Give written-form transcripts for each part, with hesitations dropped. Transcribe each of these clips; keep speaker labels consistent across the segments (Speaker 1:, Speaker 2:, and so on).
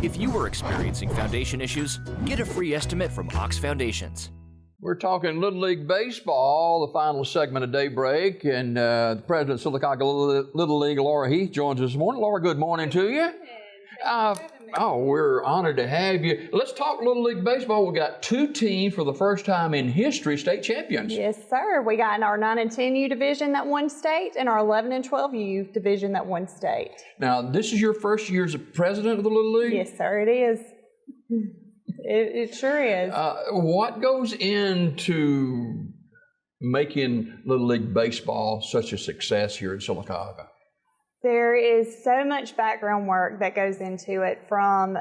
Speaker 1: If you are experiencing foundation issues, get a free estimate from Ox Foundations.
Speaker 2: We're talking Little League Baseball, the final segment of Daybreak, and the president of Sylacauga Little League, Laura Heath, joins us this morning. Laura, good morning to you. We're honored to have you. Let's talk Little League Baseball. We got two teams for the first time in history, state champions.
Speaker 3: Yes, sir. We got in our 9 and 10U division that won state, and our 11 and 12U division that won state.
Speaker 2: Now, this is your first year as a president of the Little League?
Speaker 3: Yes, sir, it is. It sure is.
Speaker 2: What goes into making Little League Baseball such a success here in Sylacauga?
Speaker 3: There is so much background work that goes into it, from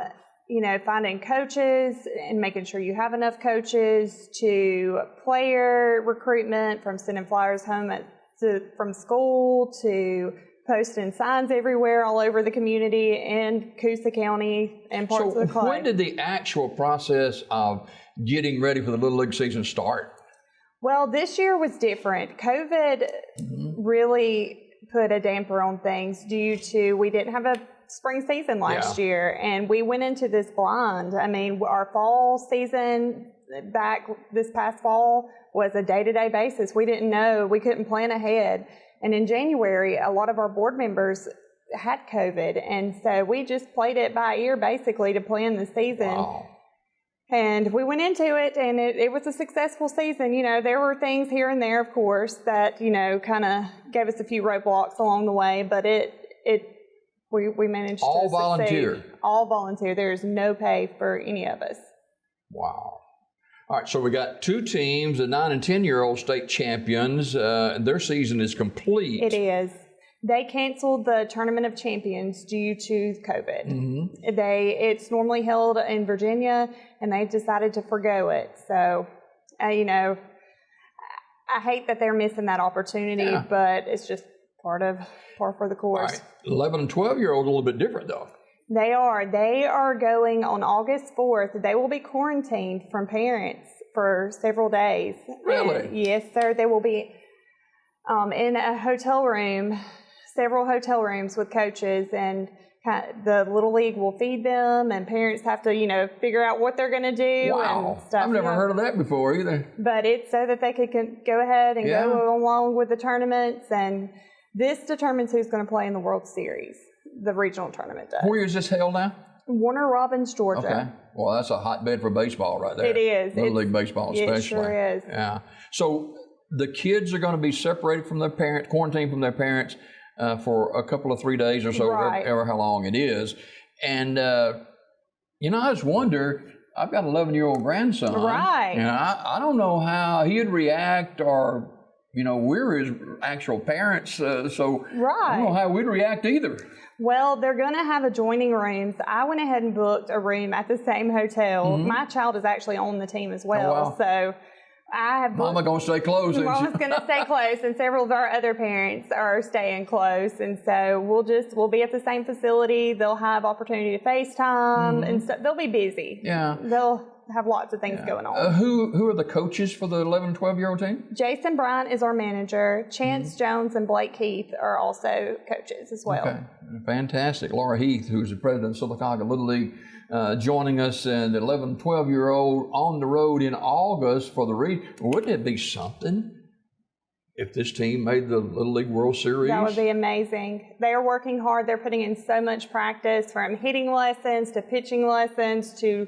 Speaker 3: finding coaches and making sure you have enough coaches, to player recruitment, from sending flyers home from school, to posting signs everywhere all over the community in Coosa County and parts of the club.
Speaker 2: So when did the actual process of getting ready for the Little League season start?
Speaker 3: Well, this year was different. COVID really put a damper on things due to we didn't have a spring season last year, and we went into this blind. I mean, our fall season back this past fall was a day-to-day basis. We didn't know. We couldn't plan ahead. And in January, a lot of our board members had COVID, and so we just played it by ear basically to plan the season.
Speaker 2: Wow.
Speaker 3: And we went into it, and it was a successful season. There were things here and there, of course, that, kind of gave us a few roadblocks along the way, but we managed
Speaker 2: all
Speaker 3: to succeed.
Speaker 2: volunteer.
Speaker 3: All volunteer. There's no pay for any of us.
Speaker 2: Wow. All right, so we got two teams, the 9 and 10-year-old state champions. Their season is complete.
Speaker 3: It is. They canceled the Tournament of Champions due to COVID. It's normally held in Virginia, and they decided to forgo it. So, I hate that they're missing that opportunity, but it's just par for the course.
Speaker 2: Right. 11 and 12-year-olds a little bit different, though.
Speaker 3: They are going on August 4th. They will be quarantined from parents for several days.
Speaker 2: Really?
Speaker 3: Yes, sir. They will be in a hotel room, several hotel rooms with coaches, and the Little League will feed them, and parents have to, figure out what they're going to do and stuff.
Speaker 2: I've never heard of that before either.
Speaker 3: But it's so that they could go ahead and go along with the tournaments, and this determines who's going to play in the World Series. The regional tournament does.
Speaker 2: Where is this held now?
Speaker 3: Warner Robins, Georgia.
Speaker 2: Okay. Well, that's a hotbed for baseball right there.
Speaker 3: It is.
Speaker 2: Little League baseball especially.
Speaker 3: It sure is.
Speaker 2: Yeah. So the kids are going to be separated from their parents, quarantined from their parents for a couple of 3 days or so, ever how long it is. And, I just wonder, I've got an 11-year-old grandson.
Speaker 3: Right.
Speaker 2: And I don't know how he'd react, or, we're his actual parents, so I don't know how we'd react either.
Speaker 3: Well, they're going to have adjoining rooms. I went ahead and booked a room at the same hotel. My child is actually on the team as well.
Speaker 2: Oh, wow.
Speaker 3: So I have booked.
Speaker 2: Mama going to stay close.
Speaker 3: Mama's going to stay close, and several of our other parents are staying close. And so we'll be at the same facility. They'll have opportunity to FaceTime, and so they'll be busy.
Speaker 2: Yeah.
Speaker 3: They'll have lots of things going on.
Speaker 2: Who are the coaches for the 11 and 12-year-old team?
Speaker 3: Jason Bryant is our manager. Chance Jones and Blake Heath are also coaches as well.
Speaker 2: Okay, fantastic. Laura Heath, who's the president of Sylacauga Little League, joining us, and the 11 and 12-year-old on the road in August for the Wouldn't it be something if this team made the Little League World Series?
Speaker 3: That would be amazing. They are working hard. They're putting in so much practice, from hitting lessons to pitching lessons to,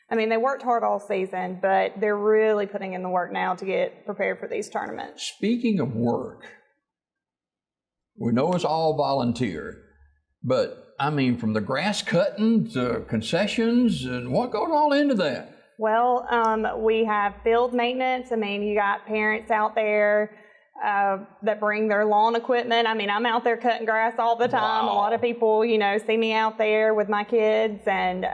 Speaker 3: they worked hard all season, but they're really putting in the work now to get prepared for these tournaments.
Speaker 2: Speaking of work, we know it's all volunteer, but from the grass cutting to concessions, and what goes all into that?
Speaker 3: Well, we have field maintenance. You got parents out there that bring their lawn equipment. I'm out there cutting grass all the time. Wow. A lot of people, see me out there with my kids, and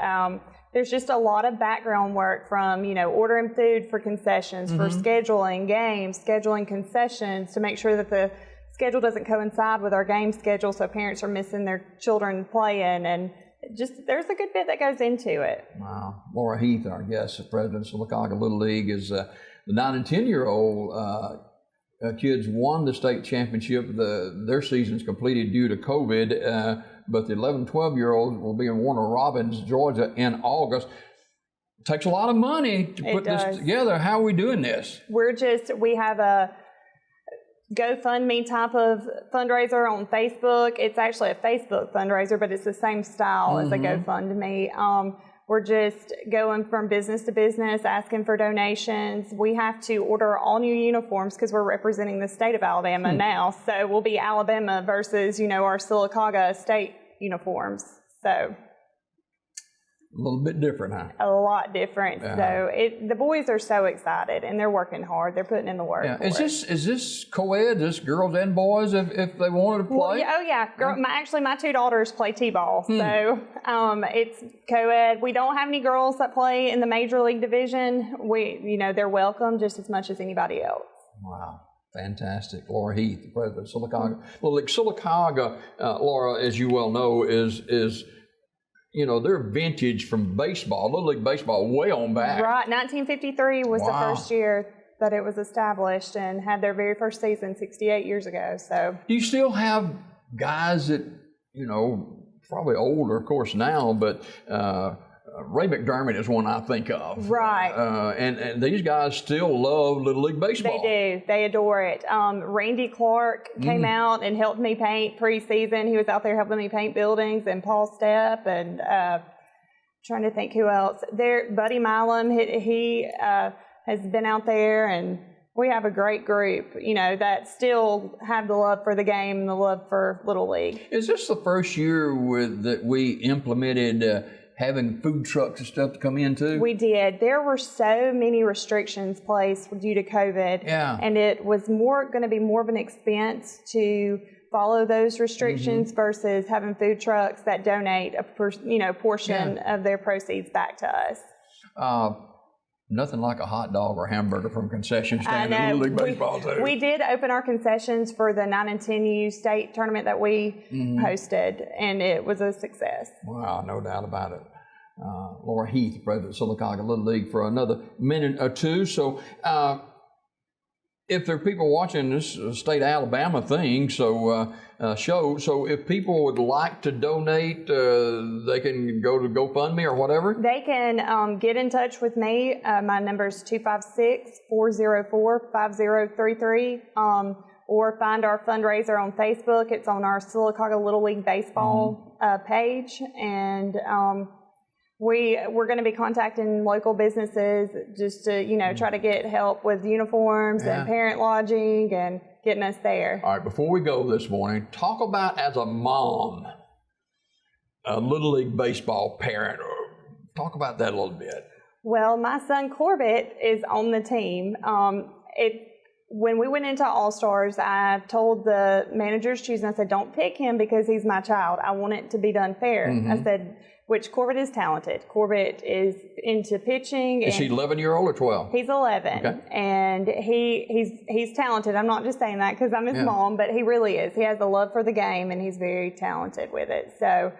Speaker 3: there's just a lot of background work, from, ordering food for concessions, for scheduling games, scheduling concessions, to make sure that the schedule doesn't coincide with our game schedule, so parents are missing their children playing, and there's a good bit that goes into it.
Speaker 2: Wow. Laura Heath, our guest, the president of Sylacauga Little League, is the 9 and 10-year-old kids won the state championship. Their season's completed due to COVID, but the 11, 12-year-olds will be in Warner Robins, Georgia in August. It takes a lot of money to put this together. How are we doing this?
Speaker 3: We have a GoFundMe type of fundraiser on Facebook. It's actually a Facebook fundraiser, but it's the same style as a GoFundMe. We're just going from business to business, asking for donations. We have to order all new uniforms because we're representing the state of Alabama now. So we'll be Alabama versus, our Sylacauga state uniforms. So
Speaker 2: a little bit different, huh?
Speaker 3: A lot different. So the boys are so excited, and they're working hard. They're putting in the work.
Speaker 2: Is this co-ed? Is this girls and boys if they wanted to play?
Speaker 3: Well, my two daughters play t-ball, so it's co-ed. We don't have any girls that play in the major league division. They're welcome just as much as anybody else.
Speaker 2: Wow. Fantastic. Laura Heath, the president of Sylacauga. Well, Sylacauga, Laura, as you well know, is they're vintage from baseball, Little League baseball, way on back.
Speaker 3: Right. 1953 was the first year that it was established and had their very first season 68 years ago. So,
Speaker 2: do you still have guys that, probably older, of course, now, but Ray McDermott is one I think of.
Speaker 3: Right.
Speaker 2: And these guys still love Little League baseball.
Speaker 3: They do. They adore it. Randy Clark came out and helped me paint preseason. He was out there helping me paint buildings, and Paul Stepp, and trying to think who else. Buddy Milam, he has been out there, and we have a great group, that still have the love for the game and the love for Little League.
Speaker 2: Is this the first year that we implemented having food trucks and stuff to come in too?
Speaker 3: We did. There were so many restrictions placed due to COVID.
Speaker 2: Yeah.
Speaker 3: And it was going to be more of an expense to follow those restrictions versus having food trucks that donate a portion of their proceeds back to us.
Speaker 2: Nothing like a hot dog or hamburger from concession stand in Little League baseball too.
Speaker 3: We did open our concessions for the 9 and 10U state tournament that we hosted, and it was a success.
Speaker 2: Wow, no doubt about it. Laura Heath, president of Sylacauga Little League, for another minute or two. So if there are people watching this state Alabama thing, so if people would like to donate, they can go to GoFundMe or whatever?
Speaker 3: They can get in touch with me. My number is 256-404-5033, or find our fundraiser on Facebook. It's on our Sylacauga Little League Baseball page, and we're going to be contacting local businesses just to, try to get help with uniforms and parent lodging and getting us there.
Speaker 2: All right, before we go this morning, talk about, as a mom, a Little League baseball parent. Talk about that a little bit.
Speaker 3: Well, my son Corbett is on the team. When we went into All-Stars, I told the managers choosing, I said, don't pick him because he's my child. I want it to be done fair. I said, which Corbett is talented. Corbett is into pitching.
Speaker 2: Is he 11-year-old or 12?
Speaker 3: He's 11,
Speaker 2: okay.
Speaker 3: And he's talented. I'm not just saying that because I'm his mom, but he really is. He has a love for the game, and he's very talented with it. So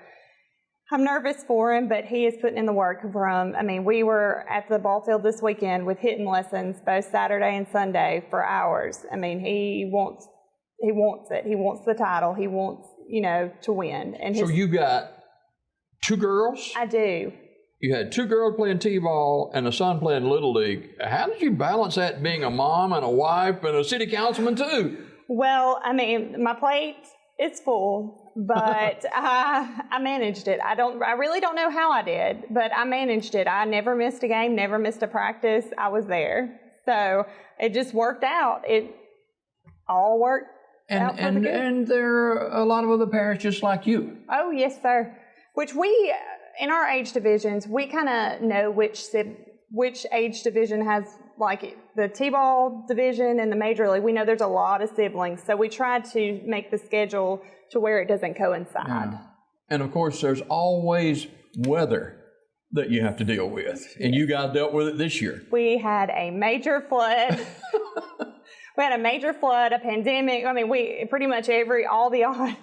Speaker 3: I'm nervous for him, but he is putting in the work we were at the ball field this weekend with hitting lessons both Saturday and Sunday for hours. He wants it. He wants the title. He wants, to win. And
Speaker 2: so you got 2 girls?
Speaker 3: I do.
Speaker 2: You had 2 girls playing t-ball and a son playing Little League. How did you balance that, being a mom and a wife and a city councilman too?
Speaker 3: Well, my plate is full, but I managed it. I really don't know how I did, but I managed it. I never missed a game, never missed a practice. I was there. So it just worked out. It all worked out for the good.
Speaker 2: And there are a lot of other parents just like you.
Speaker 3: Oh, yes, sir. Which we, in our age divisions, we kind of know which age division has, like the t-ball division and the major league. We know there's a lot of siblings, so we tried to make the schedule to where it doesn't coincide.
Speaker 2: Yeah. And of course, there's always weather that you have to deal with, and you guys dealt with it this year.
Speaker 3: We had a major flood. We had a major flood, a pandemic. We pretty much all the odds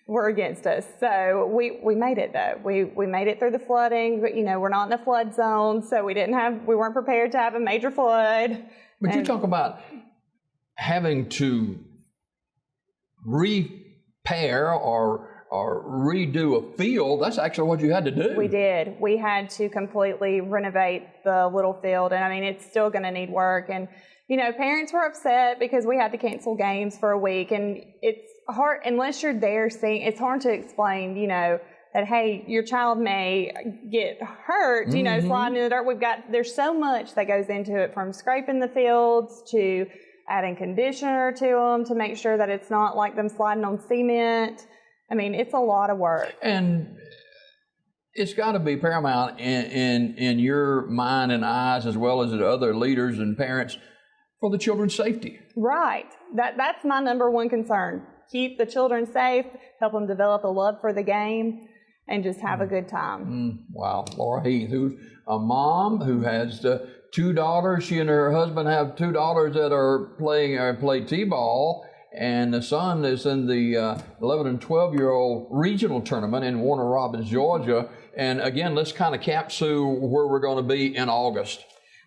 Speaker 3: were against us. So we made it though. We made it through the flooding. But, we're not in a flood zone, so we weren't prepared to have a major flood.
Speaker 2: But you talk about having to repair or redo a field. That's actually what you had to do.
Speaker 3: We did. We had to completely renovate the little field, and I mean, it's still going to need work. And you know, parents were upset because we had to cancel games for a week, and it's hard unless you're there seeing. It's hard to explain, you know, that hey, your child may get hurt, you know, sliding in the dirt. There's so much that goes into it, from scraping the fields to adding conditioner to them to make sure that it's not like them sliding on cement. I mean, it's a lot of work.
Speaker 2: And it's got to be paramount in your mind and eyes, as well as the other leaders and parents, for the children's safety. Right.
Speaker 3: That's my number one concern. Keep the children safe, help them develop a love for the game, and just have a good time.
Speaker 2: Wow. Laura Heath, who's a mom who has 2 daughters. She and her husband have 2 daughters that are play t-ball. And the son is in the 11 and 12-year-old regional tournament in Warner Robins, Georgia. And again, let's kind of capsule where we're going to be in August.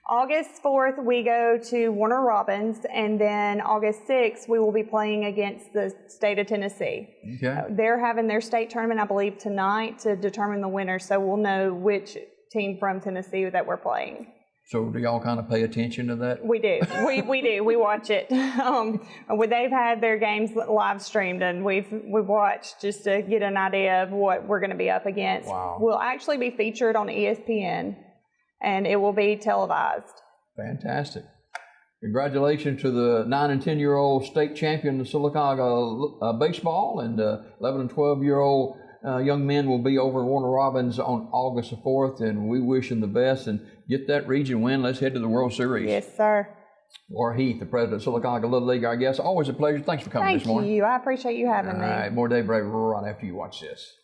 Speaker 3: August 4th, we go to Warner Robins, and then August 6th, we will be playing against the state of Tennessee.
Speaker 2: Okay.
Speaker 3: They're having their state tournament, I believe, tonight to determine the winner, so we'll know which team from Tennessee that we're playing.
Speaker 2: So do y'all kind of pay attention to that?
Speaker 3: We do. We do. We watch it. They've had their games live streamed, and we've watched just to get an idea of what we're going to be up against.
Speaker 2: Wow.
Speaker 3: We'll actually be featured on ESPN, and it will be televised.
Speaker 2: Fantastic. Congratulations to the 9 and 10-year-old state champion of Sylacauga baseball, and 11 and 12-year-old young men will be over in Warner Robins on August the 4th, and we wish them the best and get that region win. Let's head to the World Series.
Speaker 3: Yes, sir.
Speaker 2: Laura Heath, the president of Sylacauga Little League, our guest. Always a pleasure. Thanks for coming this morning.
Speaker 3: Thank you. I appreciate you having me.
Speaker 2: All right, more Daybreak right after you watch this.